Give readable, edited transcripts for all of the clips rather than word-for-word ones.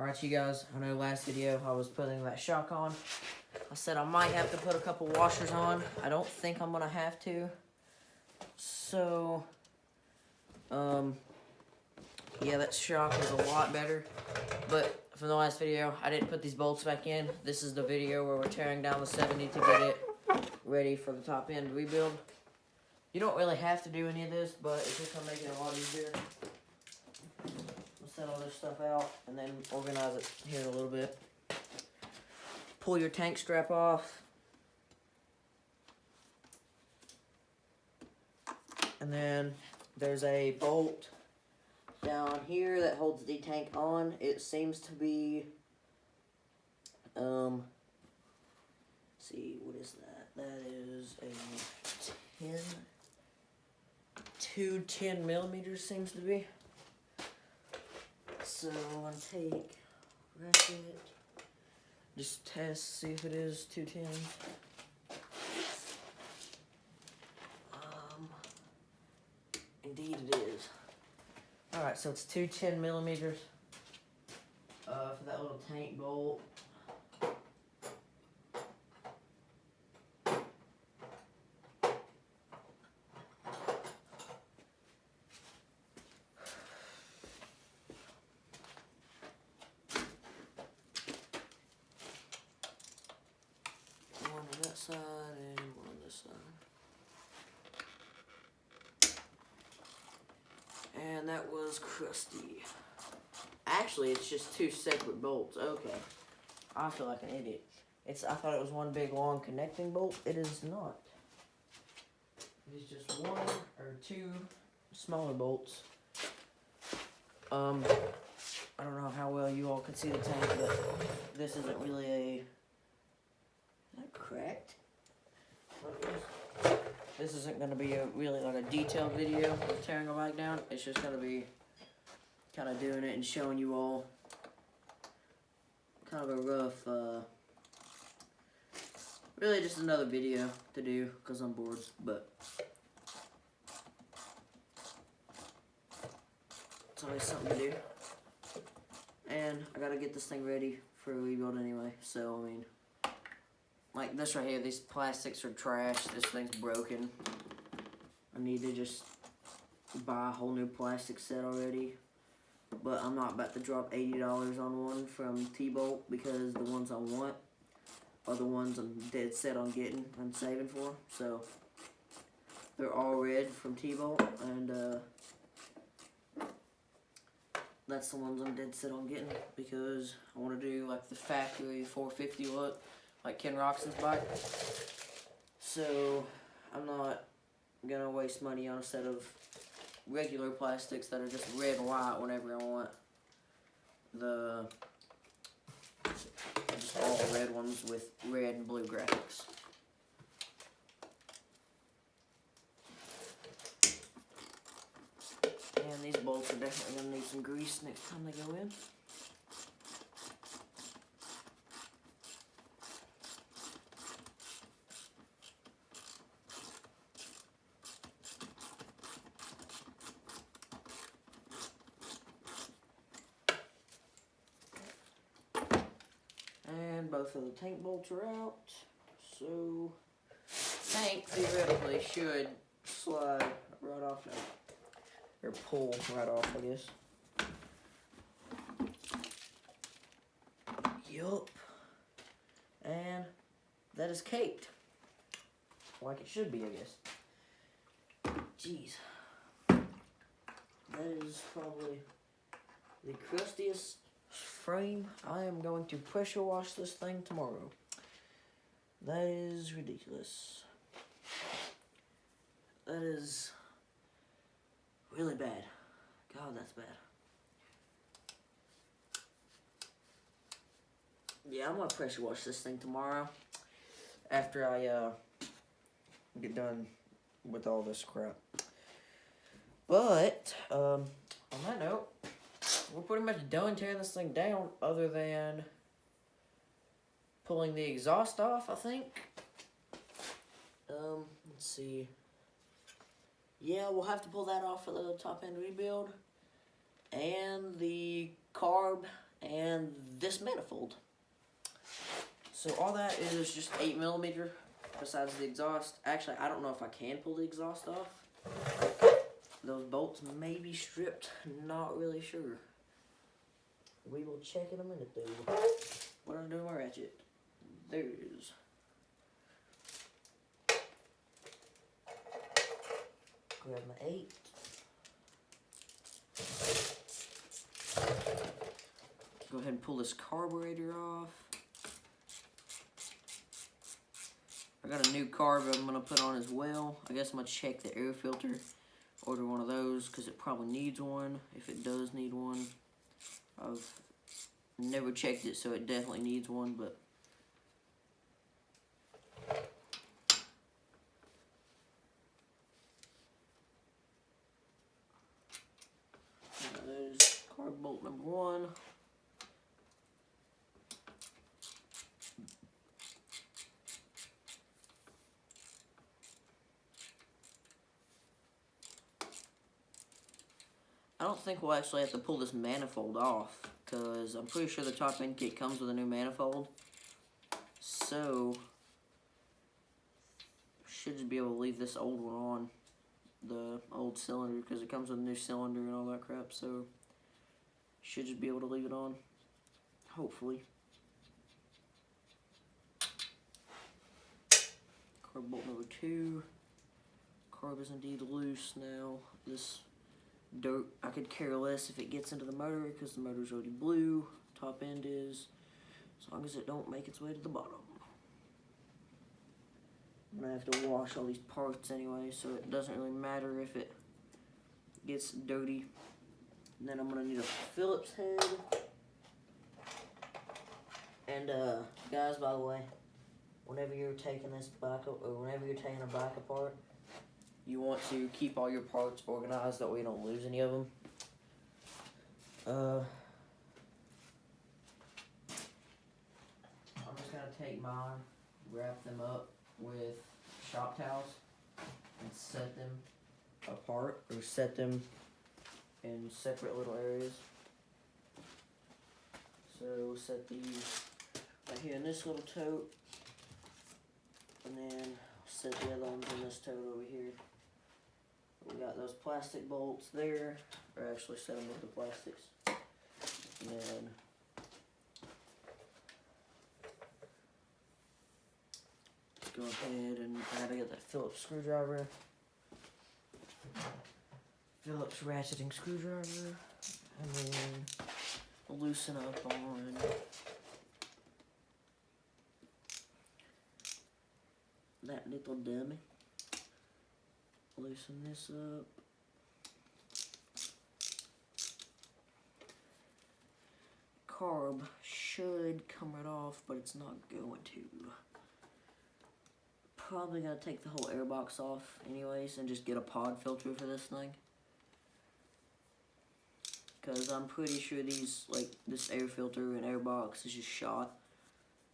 Alright, you guys, I know last video I was putting that shock on. I said I might have to put a couple washers on. I don't think I'm going to have to. So, yeah, that shock is a lot better. But from the last video, I didn't put these bolts back in. This is the video where we're tearing down the 70 to get it ready for the top end rebuild. You don't really have to do any of this, but it's just going to make it a lot easier. Set all this stuff out and then organize it here in a little bit. Pull your tank strap off. And then there's a bolt down here that holds the tank on. It seems to be, see, what is that? That is a 10 millimeters seems to be. So I'm going to take ratchet, just test, see if it is 210. Indeed it is. Alright, so it's 210 millimeters for that little tank bolt. Side and one on this side. And that was crusty. Actually, it's just two separate bolts. Okay. I feel like an idiot. I thought it was one big long connecting bolt. It is not. It is just one or two smaller bolts. I don't know how well you all can see the tank, but this isn't really a... Is that cracked? This isn't going to be really like a detailed video of tearing a bike down. It's just going to be kind of doing it and showing you all kind of a rough, really just another video to do because I'm bored, but it's always something to do. And I got to get this thing ready for a rebuild anyway, so I mean, like this right here, these plastics are trash. This thing's broken. I need to just buy a whole new plastic set already. But I'm not about to drop $80 on one from T-Bolt because the ones I want are the ones I'm dead set on getting and saving for. So they're all red from T-Bolt, and that's the ones I'm dead set on getting because I want to do like the factory 450 look, like Ken Roxon's bike. So I'm not gonna waste money on a set of regular plastics that are just red and white whenever I want the just all the red ones with red and blue graphics. And these bolts are definitely gonna need some grease next time they go in. And both of the tank bolts are out, so tank theoretically should slide right off now, or pull right off, I guess. Yup, and that is caped, like it should be, I guess. Jeez, that is probably the crustiest frame. I am going to pressure wash this thing tomorrow. That is ridiculous. That is really bad. God, that's bad. Yeah, I'm gonna pressure wash this thing tomorrow after I get done with all this crap. But on that note, we're pretty much done tearing this thing down, other than pulling the exhaust off, I think. Let's see. Yeah, we'll have to pull that off for the top end rebuild. And the carb and this manifold. So all that is just 8mm besides the exhaust. Actually, I don't know if I can pull the exhaust off. Those bolts may be stripped, not really sure. We will check in a minute though. What am I doing with my ratchet? There it is. Grab my 8. Go ahead and pull this carburetor off. I got a new carb I'm going to put on as well. I guess I'm going to check the air filter. Order one of those because it probably needs one. If it does need one. I've never checked it, so it definitely needs one, but there's carb bolt number 1. I don't think we'll actually have to pull this manifold off, because I'm pretty sure the top end kit comes with a new manifold. So, should just be able to leave this old one on, the old cylinder, because it comes with a new cylinder and all that crap. So, should just be able to leave it on, hopefully. Carb bolt number 2. Carb is indeed loose now. This dirt, I could care less if it gets into the motor because the motor's already blue. Top end is, as long as it don't make its way to the bottom. I'm gonna have to wash all these parts anyway, so it doesn't really matter if it gets dirty. And then I'm gonna need a Phillips head. And guys, by the way, whenever you're taking this bike, or whenever you're taking a bike apart, you want to keep all your parts organized, that way you don't lose any of them. I'm just going to take mine, wrap them up with shop towels, and set them apart, or set them in separate little areas. So we'll set these right here in this little tote, and then set the other ones in this tote over here. We got those plastic bolts there, or actually set them with the plastics. And then go ahead and I gotta get that Phillips screwdriver. Phillips ratcheting screwdriver. And then loosen up on that little dummy. Loosen this up. Carb should come right off, but it's not going to. Probably gonna take the whole airbox off anyways and just get a pod filter for this thing. Because I'm pretty sure these, like, this air filter and airbox is just shot.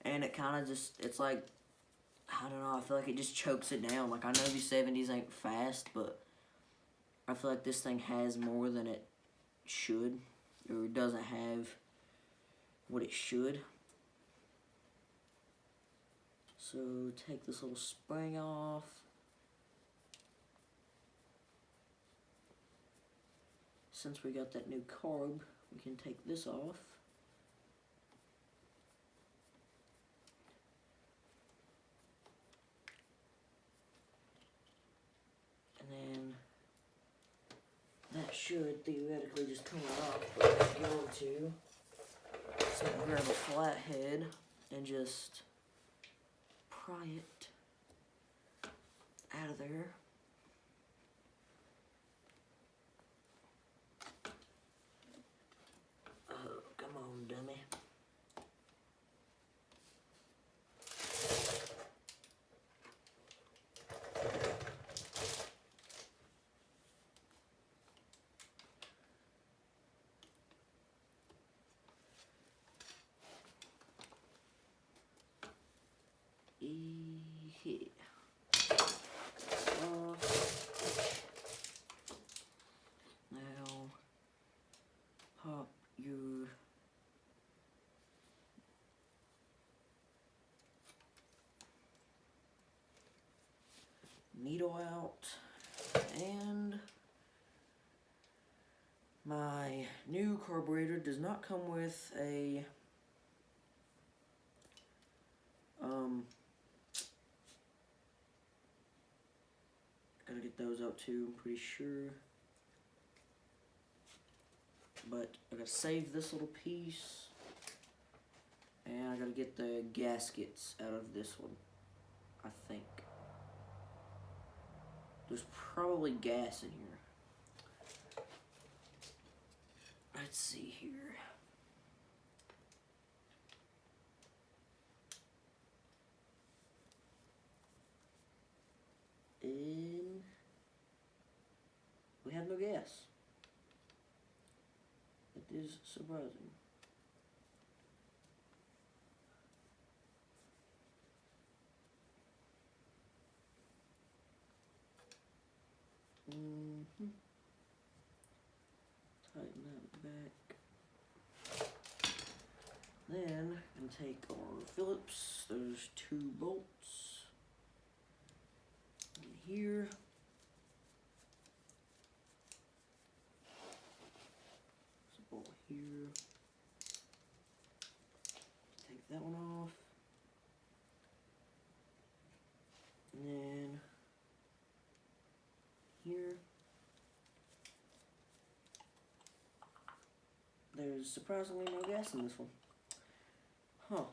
And it kind of just, it's like, I don't know, I feel like it just chokes it down. Like, I know these 70s ain't fast, but I feel like this thing has more than it should, or it doesn't have what it should. So, take this little spring off. Since we got that new carb, we can take this off. And then that should theoretically just come off, but it's going to. So I'm gonna grab a flathead and just pry it out of there. Oh, come on, dummy. Now, pop your needle out, and my new carburetor does not come with a gotta get those out too, I'm pretty sure. But I gotta save this little piece, and I gotta get the gaskets out of this one, I think. There's probably gas in here. Let's see here. And we have no gas. It is surprising. Tighten that back. Then I'm gonna take our Phillips. There's 2 bolts in here. There's a bolt here. Take that one off. And then here. There's surprisingly no gas in this one. Huh.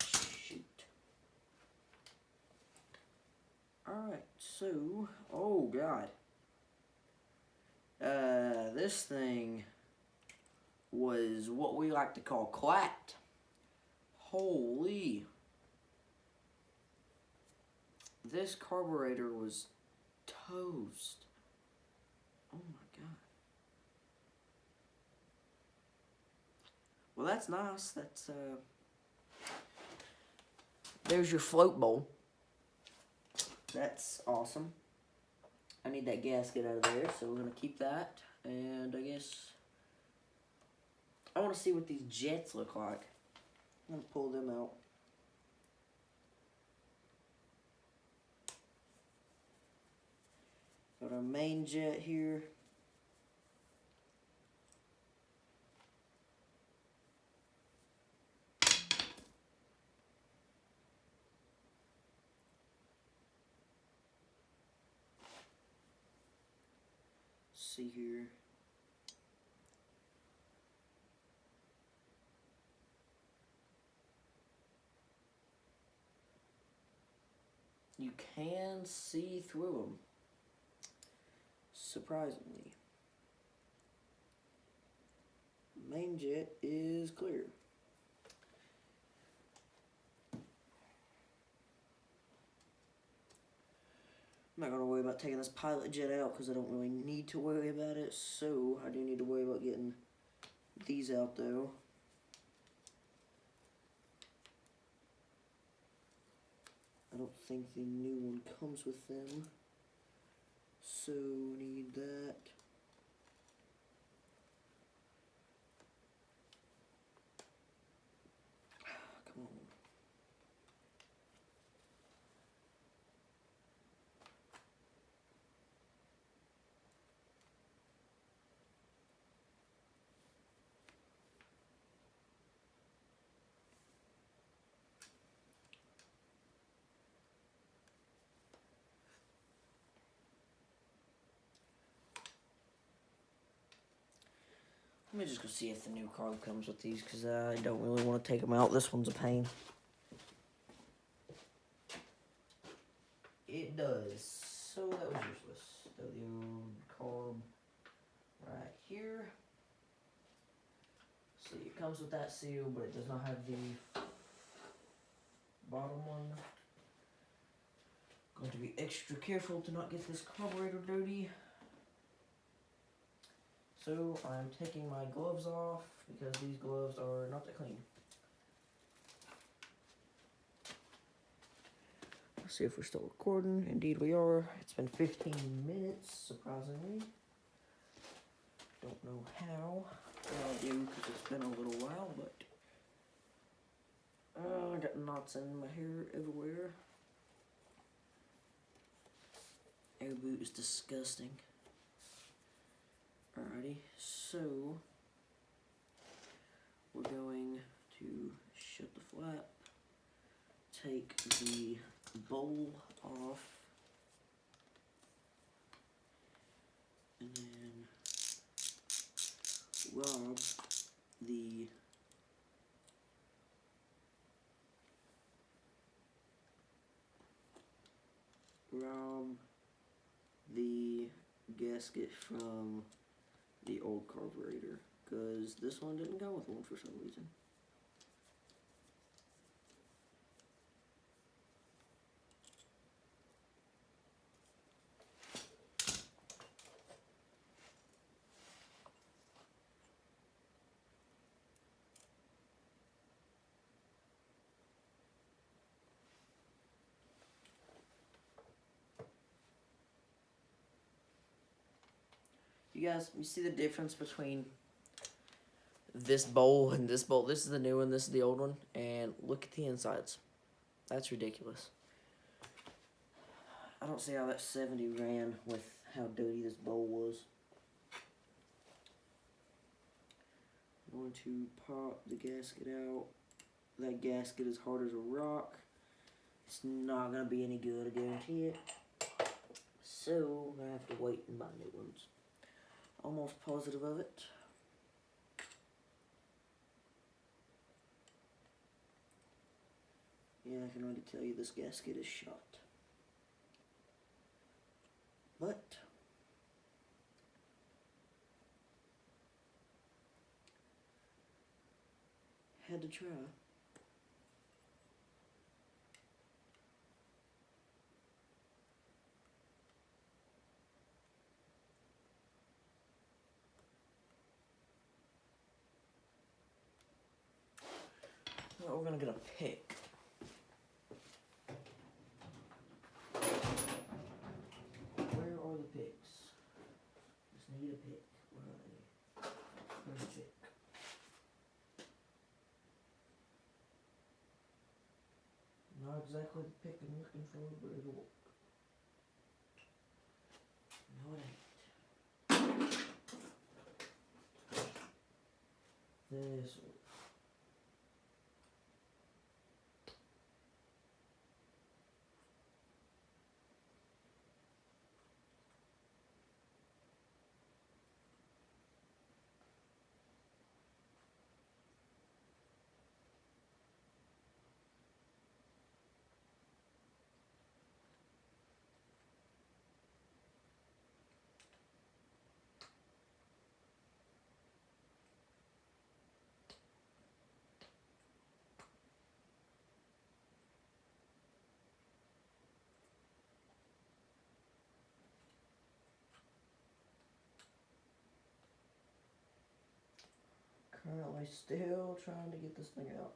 Shoot. Alright, so, oh god. This thing was what we like to call clapped. Holy. This carburetor was toast. Oh my god. Well, that's nice. That's, there's your float bowl. That's awesome. I need that gasket out of there, so we're going to keep that. And I guess I want to see what these jets look like. I'm going to pull them out. Got our main jet here. See here. You can see through them, surprisingly. Main jet is clear. I'm not going to worry about taking this pilot jet out because I don't really need to worry about it. So I do need to worry about getting these out though. I don't think the new one comes with them. So need that. Come on. Let me just go see if the new carb comes with these, because I don't really want to take them out. This one's a pain. It does. So that was useless. Throw the old carb right here. See, it comes with that seal, but it does not have the bottom one. Going to be extra careful to not get this carburetor dirty. So I'm taking my gloves off because these gloves are not that clean. Let's see if we're still recording. Indeed we are. It's been 15 minutes, surprisingly. Don't know how. Well, I do, because it's been a little while, but... I got knots in my hair everywhere. Air boot is disgusting. Alrighty, so... we're going to shut the flap. Take the bowl off. And then rub the gasket from the old carburetor, because this one didn't go with one for some reason. You guys, you see the difference between this bowl and this bowl? This is the new one, this is the old one, and look at the insides. That's ridiculous. I don't see how that 70 ran with how dirty this bowl was. I'm going to pop the gasket out. That gasket is hard as a rock. It's not going to be any good, I guarantee it. So, I'm going to have to wait and buy new ones. Almost positive of it. Yeah, I can already tell you this gasket is shot. But had to try. Well, we're gonna get a pick. Where are the picks? Just need a pick. Where are they? Where's the pick? Not exactly the pick I'm looking for, but it'll work. No, it ain't. This one. Currently still trying to get this thing out.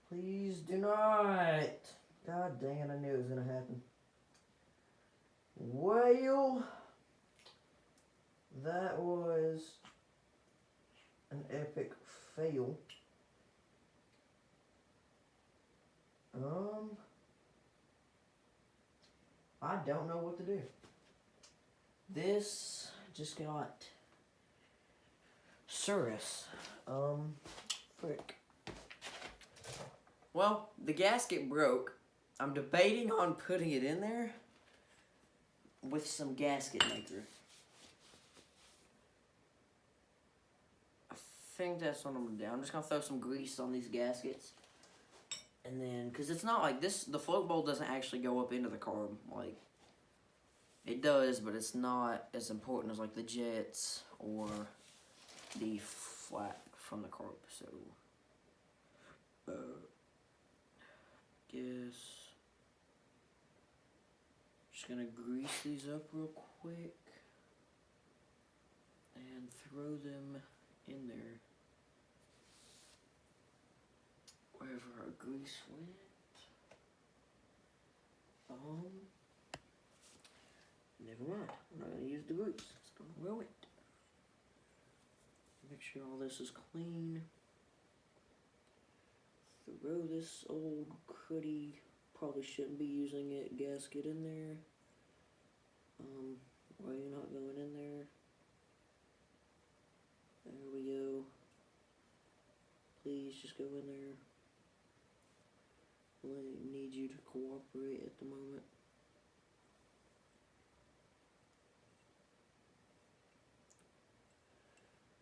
Please do not. God dang it, I knew it was going to happen. Well, that was an epic fail. I don't know what to do. This just got Cirrus. Frick. Well, the gasket broke. I'm debating on putting it in there with some gasket maker. I think that's what I'm gonna do. I'm just gonna throw some grease on these gaskets. And then, because it's not like this, the float bowl doesn't actually go up into the carb. Like, it does, but it's not as important as like the jets or the flap from the carb. So, guess just gonna grease these up real quick and throw them in there. Wherever our grease went. Never mind. I'm not gonna use the roots. It's gonna ruin it. Make sure all this is clean. Throw this old cruddy, probably shouldn't be using it, gasket in there. Why you're not going in there? There we go. Please just go in there. I need you to cooperate at the moment.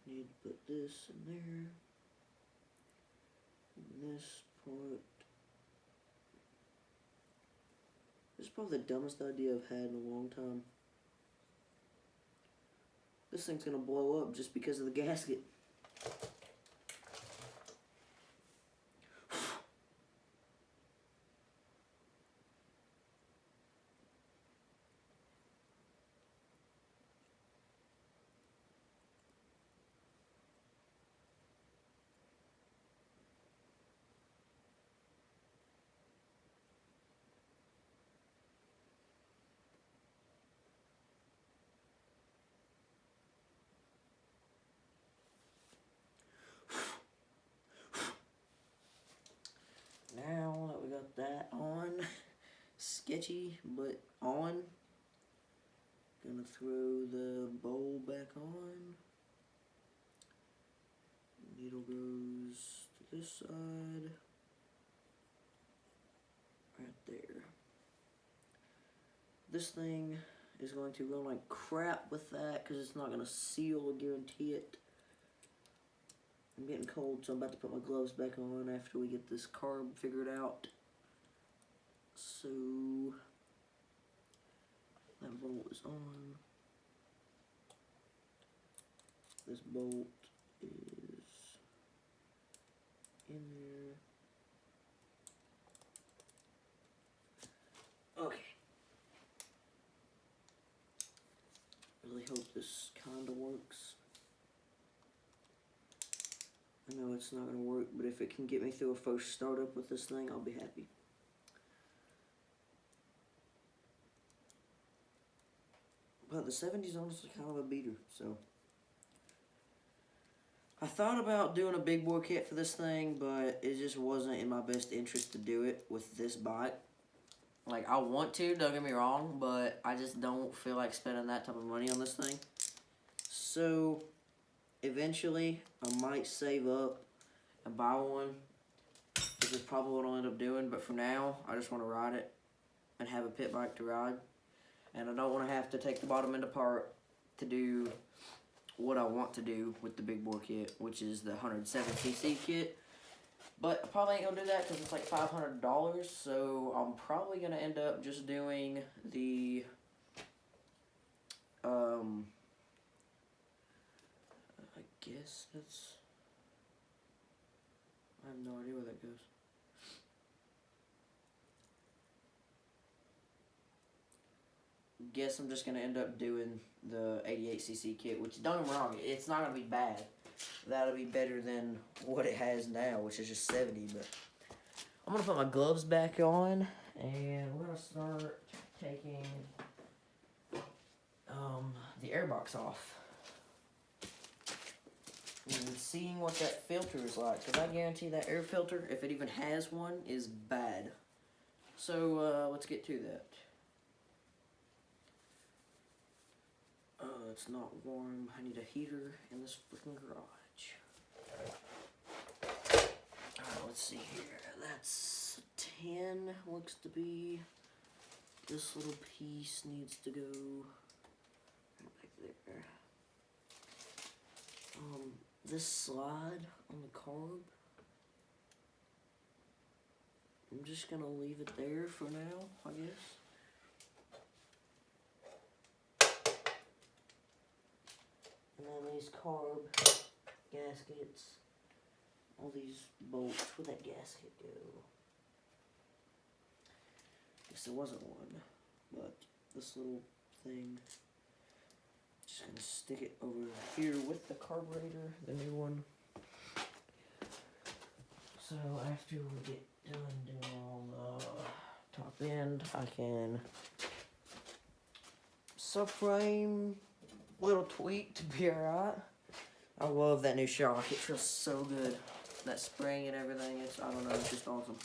Need to put this in there. And this part. This is probably the dumbest idea I've had in a long time. This thing's gonna blow up just because of the gasket. Now that we got that on, sketchy but on, gonna throw the bowl back on. Needle goes to this side, right there. This thing is going to run like crap with that because it's not gonna seal, I guarantee it. I'm getting cold, so I'm about to put my gloves back on after we get this carb figured out. So, that bolt is on. This bolt is in there. Okay. Really hope this kinda works. I know it's not going to work, but if it can get me through a first startup with this thing, I'll be happy. But the 70's honestly kind of a beater, so. I thought about doing a big bore kit for this thing, but it just wasn't in my best interest to do it with this bike. Like, I want to, don't get me wrong, but I just don't feel like spending that type of money on this thing. So, eventually, I might save up and buy one, which is probably what I'll end up doing, but for now, I just want to ride it and have a pit bike to ride. And I don't want to have to take the bottom end apart to do what I want to do with the big bore kit, which is the 107cc kit. But I probably ain't going to do that because it's like $500, so I'm probably going to end up just doing the I guess that's, I have no idea where that goes. Guess I'm just going to end up doing the 88cc kit, which, don't get me wrong, it's not going to be bad. That'll be better than what it has now, which is just 70, but I'm going to put my gloves back on, and we're going to start taking the airbox off. And seeing what that filter is like, because I guarantee that air filter, if it even has one, is bad. So, let's get to that. It's not warm. I need a heater in this freaking garage. Alright, let's see here. That's 10, looks to be. This little piece needs to go right back there. This slide on the carb, I'm just gonna leave it there for now, I guess. And then these carb gaskets, all these bolts, where'd that gasket go? Guess there wasn't one, but this little thing, just gonna stick it over here with the carburetor, the new one. So after we get done doing all the top Then I can subframe, little tweak to be alright. I love that new shock. It feels so good. That spring and everything, I don't know, it's just awesome.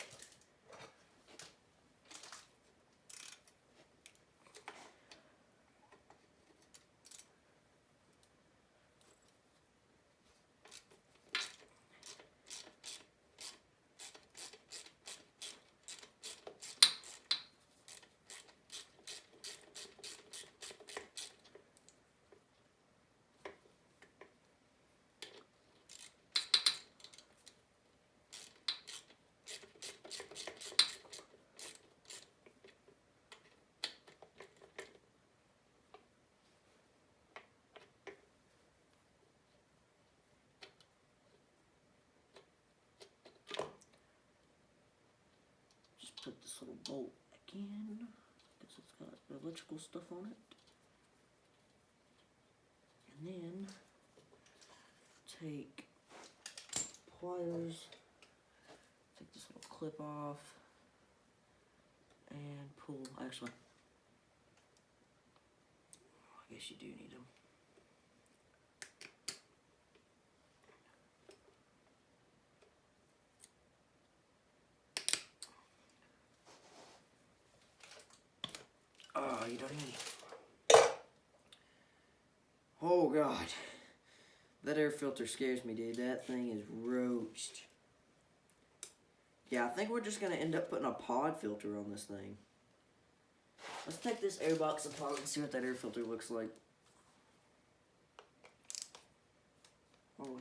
Put this little bolt back in because it's got electrical stuff on it. And then take pliers, take this little clip off, and pull. Actually, I guess you do need them. Oh, you don't need. Oh God, that air filter scares me, dude. That thing is roached. Yeah, I think we're just gonna end up putting a pod filter on this thing. Let's take this air box apart and see what that air filter looks like. Oh yeah.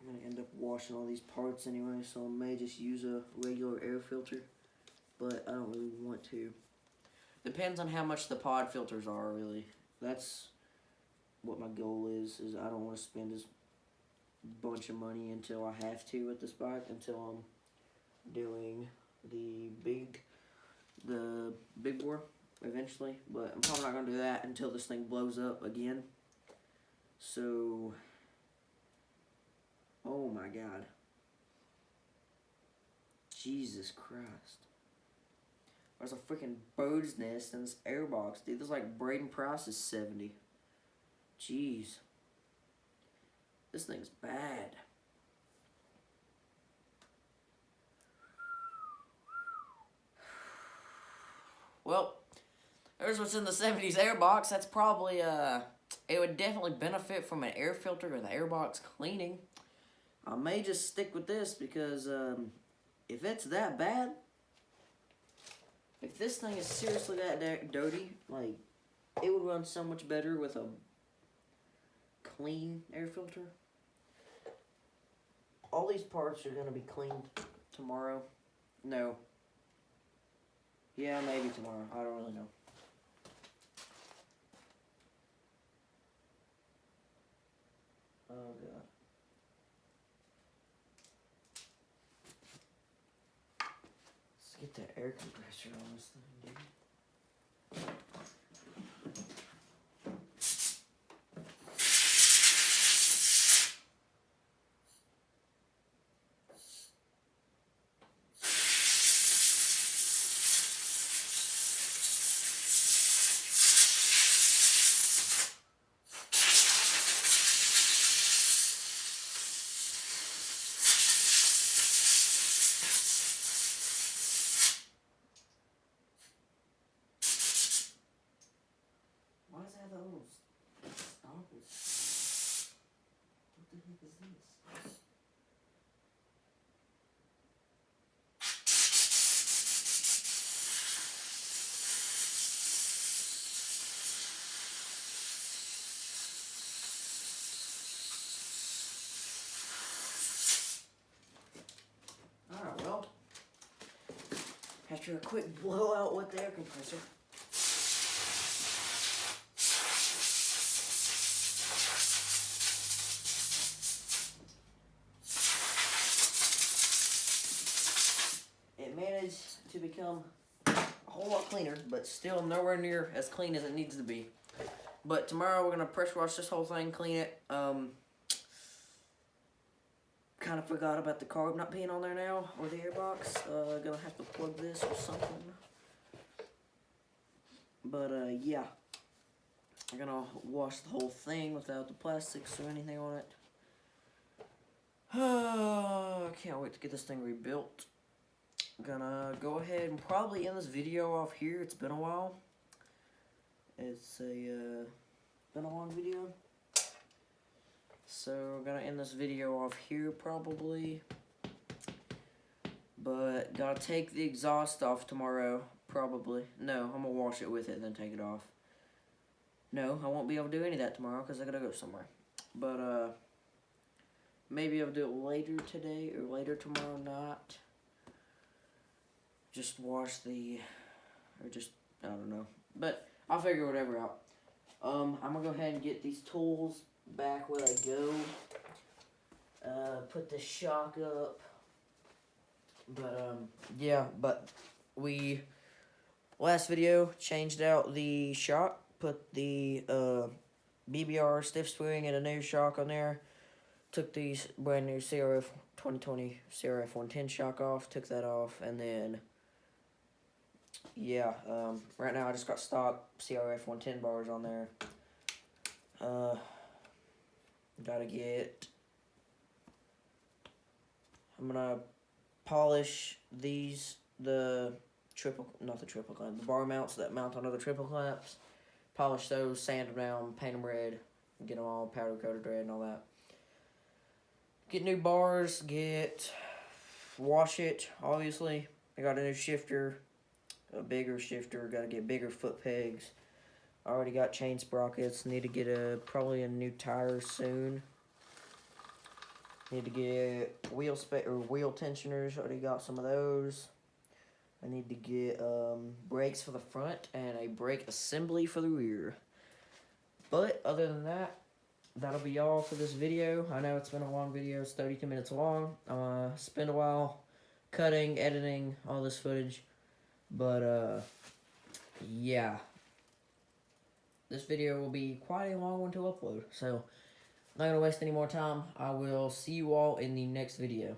I'm going to end up washing all these parts anyway, so I may just use a regular air filter, but I don't really want to. Depends on how much the pod filters are, really. That's what my goal is I don't want to spend this bunch of money until I have to with this bike, until I'm doing the big bore eventually, but I'm probably not going to do that until this thing blows up again. So, oh my God. Jesus Christ. There's a freaking bird's nest in this airbox, dude. This is like Braden Price's 70. Jeez. This thing's bad. Well, there's what's in the 70s airbox. That's probably, it would definitely benefit from an air filter or the airbox cleaning. I may just stick with this because, if it's that bad, if this thing is seriously that dirty, like, it would run so much better with a clean air filter. All these parts are going to be cleaned tomorrow. No. Yeah, maybe tomorrow. I don't really know. Oh, God. Let's get that air compressor on this thing, dude. after a quick blowout with the air compressor. It managed to become a whole lot cleaner, but still nowhere near as clean as it needs to be. But tomorrow we're gonna pressure wash this whole thing, clean it. Kind of forgot about the carb not being on there now, or the airbox. Gonna have to plug this or something. But yeah, I'm gonna wash the whole thing without the plastics or anything on it. I can't wait to get this thing rebuilt. Gonna go ahead and probably end this video off here. It's been a while. It's been a long video. So we're gonna end this video off here probably. But gotta take the exhaust off tomorrow, probably. No, I'm gonna wash it with it and then take it off. No, I won't be able to do any of that tomorrow because I gotta go somewhere. But maybe I'll do it later today or later tomorrow night. Just wash the, or just, I don't know. But I'll figure whatever out. I'm gonna go ahead and get these tools back where they go. Put the shock up. But, yeah, but we, last video, changed out the shock. Put the, BBR stiff spring and a new shock on there. Took these brand new CRF 2020 CRF 110 shock off. Took that off, and then, yeah, right now I just got stock CRF 110 bars on there. Gotta get, I'm gonna polish these, the bar mounts that mount onto the triple clamps. Polish those, sand them down, paint them red, get them all powder coated red and all that. Get new bars, wash it, obviously. I got a new shifter, a bigger shifter, gotta get bigger foot pegs. I already got chain sprockets, need to get probably a new tire soon. Need to get wheel tensioners, already got some of those. I need to get brakes for the front and a brake assembly for the rear. But other than that, that'll be all for this video. I know it's been a long video, it's 32 minutes long. Spent a while cutting, editing all this footage. But yeah. This video will be quite a long one to upload. So, I'm not going to waste any more time. I will see you all in the next video.